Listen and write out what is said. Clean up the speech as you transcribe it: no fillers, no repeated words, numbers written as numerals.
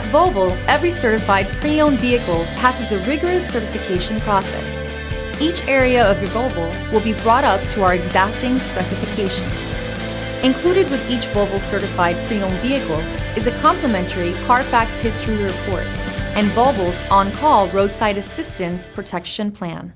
Volvo, every certified pre-owned vehicle passes a rigorous certification process. Each area of your Volvo will be brought up to our exacting specifications. Included with each Volvo Certified Pre-Owned vehicle is a complimentary CARFAX history report and Volvo's On Call Roadside Assistance Protection Plan.